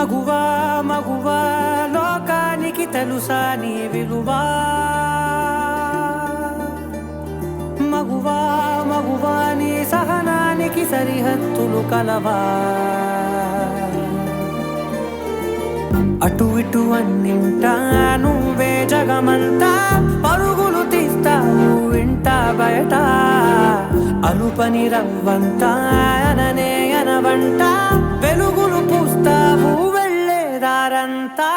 మగువా మగువా లోకానికి తెలుసా నీ విలువా మగువా మగువా నీ సహనానికి సరిహద్దులు కలవా అటు ఇటు అన్నింటా నువ్వే జగమంతా పరుగులు తీస్తావు ఇంట బయట అలుపని రవ్వంతా అననే అనవంట వెలుగులు పూస్తావు వెళ్ళే దారంతా